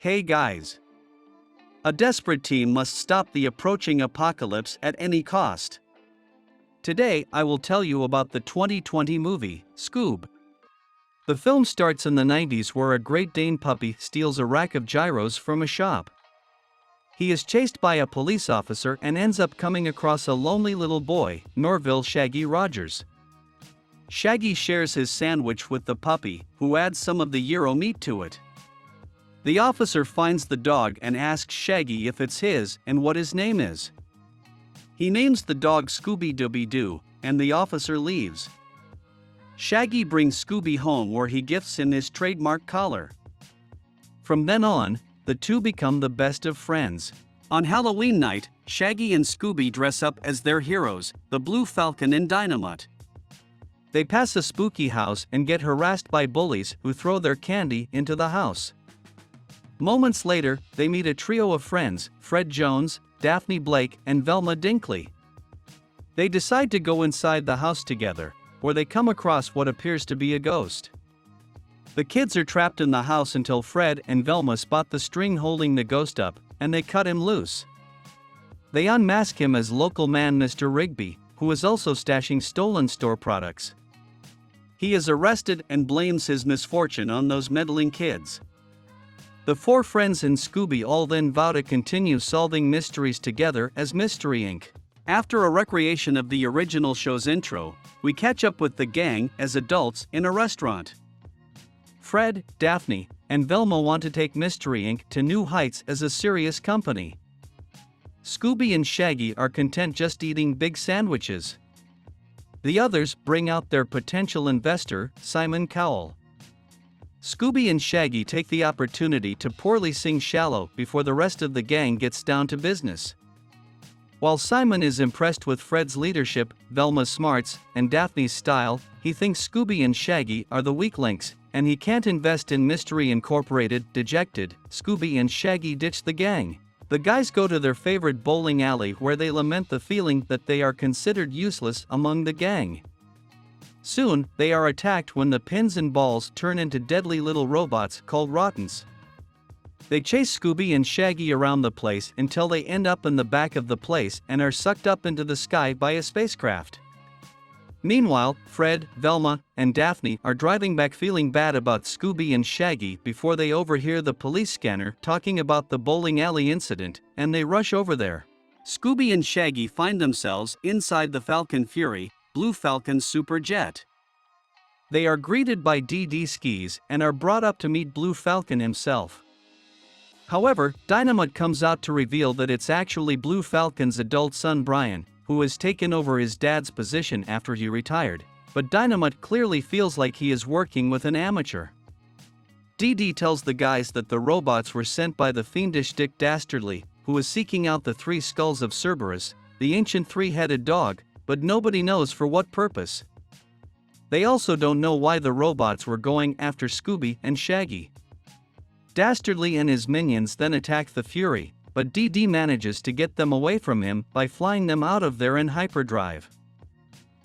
Hey guys! A desperate team must stop the approaching apocalypse at any cost. Today, I will tell you about the 2020 movie, Scoob. The film starts in the 90s where a Great Dane puppy steals a rack of gyros from a shop. He is chased by a police officer and ends up coming across a lonely little boy, Norville Shaggy Rogers. Shaggy shares his sandwich with the puppy, who adds some of the gyro meat to it. The officer finds the dog and asks Shaggy if it's his and what his name is. He names the dog Scooby-Doo, and the officer leaves. Shaggy brings Scooby home where he gifts him his trademark collar. From then on, the two become the best of friends. On Halloween night, Shaggy and Scooby dress up as their heroes, the Blue Falcon and Dynamite. They pass a spooky house and get harassed by bullies who throw their candy into the house. Moments later, they meet a trio of friends, Fred Jones, Daphne Blake, and Velma Dinkley. They decide to go inside the house together, where they come across what appears to be a ghost. The kids are trapped in the house until Fred and Velma spot the string holding the ghost up, and they cut him loose. They unmask him as local man Mr. Rigby, who is also stashing stolen store products. He is arrested and blames his misfortune on those meddling kids. The four friends and Scooby all then vow to continue solving mysteries together as Mystery Inc. After a recreation of the original show's intro, we catch up with the gang as adults in a restaurant. Fred, Daphne, and Velma want to take Mystery Inc. to new heights as a serious company. Scooby and Shaggy are content just eating big sandwiches. The others bring out their potential investor, Simon Cowell. Scooby and Shaggy take the opportunity to poorly sing Shallow before the rest of the gang gets down to business. While Simon is impressed with Fred's leadership, Velma's smarts, and Daphne's style, he thinks Scooby and Shaggy are the weak links, and he can't invest in Mystery Incorporated. Dejected, Scooby and Shaggy ditch the gang. The guys go to their favorite bowling alley where they lament the feeling that they are considered useless among the gang. Soon, they are attacked when the pins and balls turn into deadly little robots called Rottens. They chase Scooby and Shaggy around the place until they end up in the back of the place and are sucked up into the sky by a spacecraft. Meanwhile, Fred, Velma, and Daphne are driving back feeling bad about Scooby and Shaggy before they overhear the police scanner talking about the bowling alley incident, and they rush over there. Scooby and Shaggy find themselves inside the Falcon Fury, Blue Falcon's super jet. They are greeted by DD Skis and are brought up to meet Blue Falcon himself. However, Dynamite comes out to reveal that it's actually Blue Falcon's adult son Brian, who has taken over his dad's position after he retired, but Dynamite clearly feels like he is working with an amateur. DD tells the guys that the robots were sent by the fiendish Dick Dastardly, who is seeking out the three skulls of Cerberus, the ancient three-headed dog, but nobody knows for what purpose. They also don't know why the robots were going after Scooby and Shaggy. Dastardly and his minions then attack the Fury, but DD manages to get them away from him by flying them out of there in hyperdrive.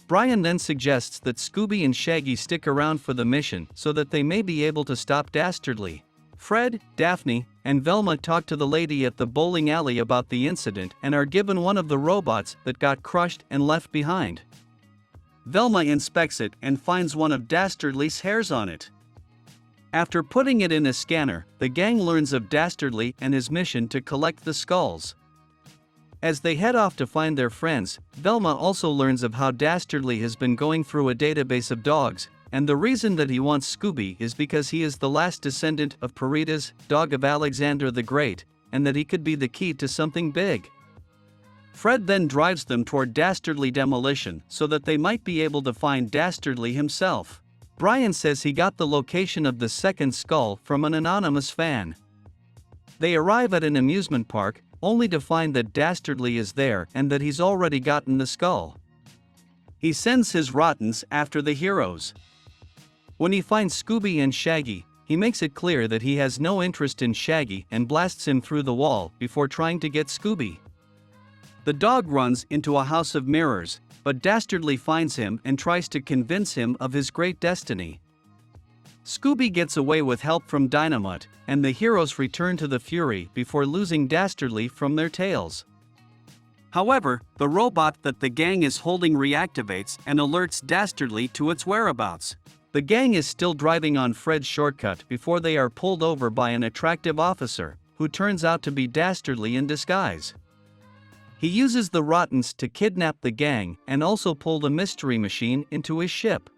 Brian then suggests that Scooby and Shaggy stick around for the mission so that they may be able to stop Dastardly. Fred, Daphne, and Velma talk to the lady at the bowling alley about the incident and are given one of the robots that got crushed and left behind. Velma inspects it and finds one of Dastardly's hairs on it. After putting it in a scanner, the gang learns of Dastardly and his mission to collect the skulls. As they head off to find their friends, Velma also learns of how Dastardly has been going through a database of dogs, and the reason that he wants Scooby is because he is the last descendant of Peritas, dog of Alexander the Great, and that he could be the key to something big. Fred then drives them toward Dastardly demolition so that they might be able to find Dastardly himself. Brian says he got the location of the second skull from an anonymous fan. They arrive at an amusement park, only to find that Dastardly is there and that he's already gotten the skull. He sends his Rottens after the heroes. When he finds Scooby and Shaggy, he makes it clear that he has no interest in Shaggy and blasts him through the wall before trying to get Scooby. The dog runs into a house of mirrors, but Dastardly finds him and tries to convince him of his great destiny. Scooby gets away with help from Dynamite, and the heroes return to the Fury before losing Dastardly from their tails. However, the robot that the gang is holding reactivates and alerts Dastardly to its whereabouts. The gang is still driving on Fred's shortcut before they are pulled over by an attractive officer, who turns out to be Dastardly in disguise. He uses the Rottens to kidnap the gang and also pull the mystery machine into his ship.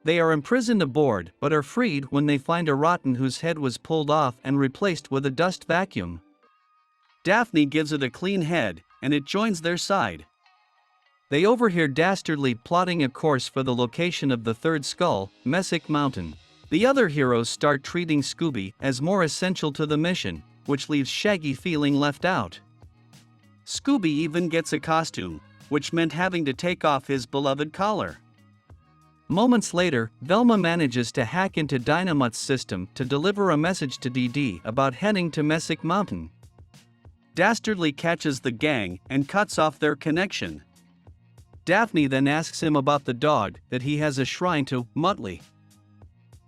They are imprisoned aboard but are freed when they find a Rotten whose head was pulled off and replaced with a dust vacuum. Daphne gives it a clean head, and it joins their side. They overhear Dastardly plotting a course for the location of the third skull, Messick Mountain. The other heroes start treating Scooby as more essential to the mission, which leaves Shaggy feeling left out. Scooby even gets a costume, which meant having to take off his beloved collar. Moments later, Velma manages to hack into Dynamite's system to deliver a message to DD about heading to Messick Mountain. Dastardly catches the gang and cuts off their connection. Daphne then asks him about the dog that he has a shrine to, Muttley.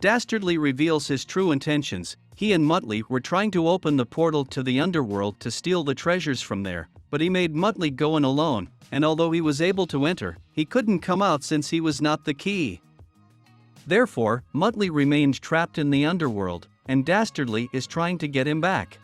Dastardly reveals his true intentions. He and Muttley were trying to open the portal to the underworld to steal the treasures from there, but he made Muttley go in alone, and although he was able to enter, he couldn't come out since he was not the key. Therefore, Muttley remained trapped in the underworld, and Dastardly is trying to get him back.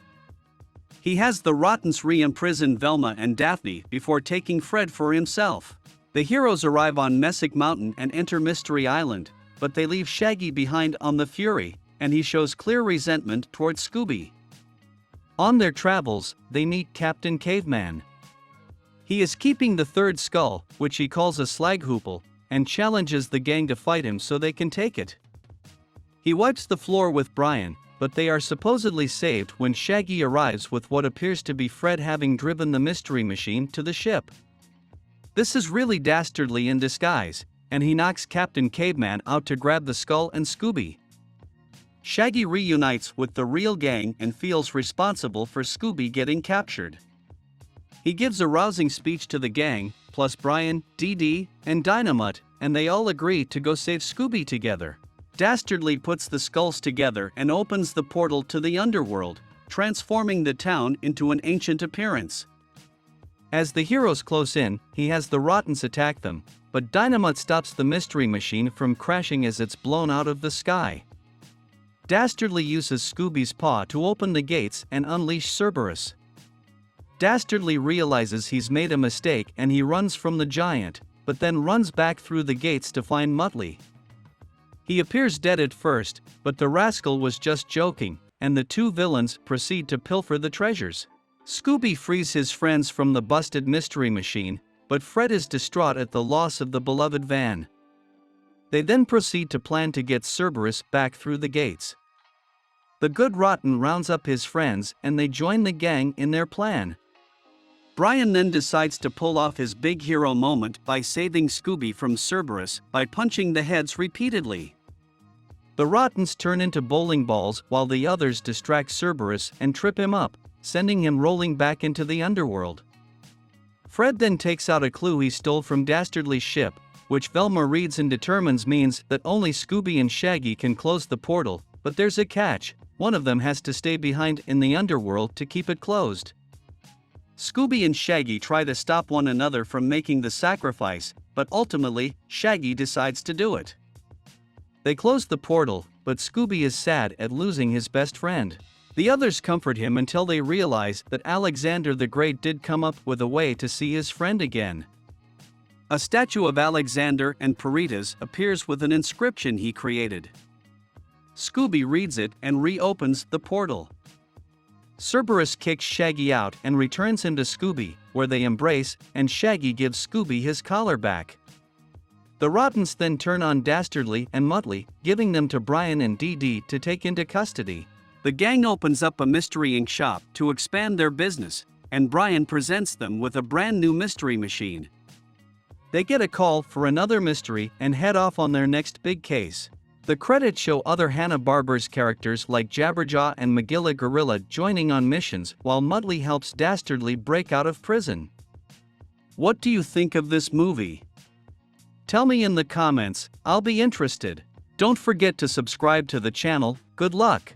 He has the Rottens re-imprison Velma and Daphne before taking Fred for himself. The heroes arrive on Messick Mountain and enter Mystery Island, but they leave Shaggy behind on the Fury, and he shows clear resentment towards Scooby. On their travels, they meet Captain Caveman. He is keeping the third skull, which he calls a Slaghoople, and challenges the gang to fight him so they can take it. He wipes the floor with Brian, but they are supposedly saved when Shaggy arrives with what appears to be Fred having driven the mystery machine to the ship. This is really Dastardly in disguise, and he knocks Captain Caveman out to grab the skull and Scooby. Shaggy reunites with the real gang and feels responsible for Scooby getting captured. He gives a rousing speech to the gang, plus Brian, DD, and Dynamite, and they all agree to go save Scooby together. Dastardly puts the skulls together and opens the portal to the underworld, transforming the town into an ancient appearance. As the heroes close in, he has the Rottens attack them, but Dynamite stops the mystery machine from crashing as it's blown out of the sky. Dastardly uses Scooby's paw to open the gates and unleash Cerberus. Dastardly realizes he's made a mistake and he runs from the giant, but then runs back through the gates to find Muttley. He appears dead at first, but the rascal was just joking, and the two villains proceed to pilfer the treasures. Scooby frees his friends from the busted mystery machine, but Fred is distraught at the loss of the beloved van. They then proceed to plan to get Cerberus back through the gates. The good Rotten rounds up his friends and they join the gang in their plan. Brian then decides to pull off his big hero moment by saving Scooby from Cerberus by punching the heads repeatedly. The Rottens turn into bowling balls while the others distract Cerberus and trip him up, sending him rolling back into the underworld. Fred then takes out a clue he stole from Dastardly's ship, which Velma reads and determines means that only Scooby and Shaggy can close the portal, but there's a catch: one of them has to stay behind in the underworld to keep it closed. Scooby and Shaggy try to stop one another from making the sacrifice, but ultimately, Shaggy decides to do it. They close the portal, but Scooby is sad at losing his best friend. The others comfort him until they realize that Alexander the Great did come up with a way to see his friend again. A statue of Alexander and Peritas appears with an inscription he created. Scooby reads it and reopens the portal. Cerberus kicks Shaggy out and returns him to Scooby, where they embrace, and Shaggy gives Scooby his collar back. The Rottens then turn on Dastardly and Muttley, giving them to Brian and DD to take into custody. The gang opens up a mystery ink shop to expand their business, and Brian presents them with a brand new mystery machine. They get a call for another mystery and head off on their next big case. The credits show other Hanna-Barbera's characters like Jabberjaw and Magilla Gorilla joining on missions while Muttley helps Dastardly break out of prison. What do you think of this movie? Tell me in the comments, I'll be interested. Don't forget to subscribe to the channel. Good luck!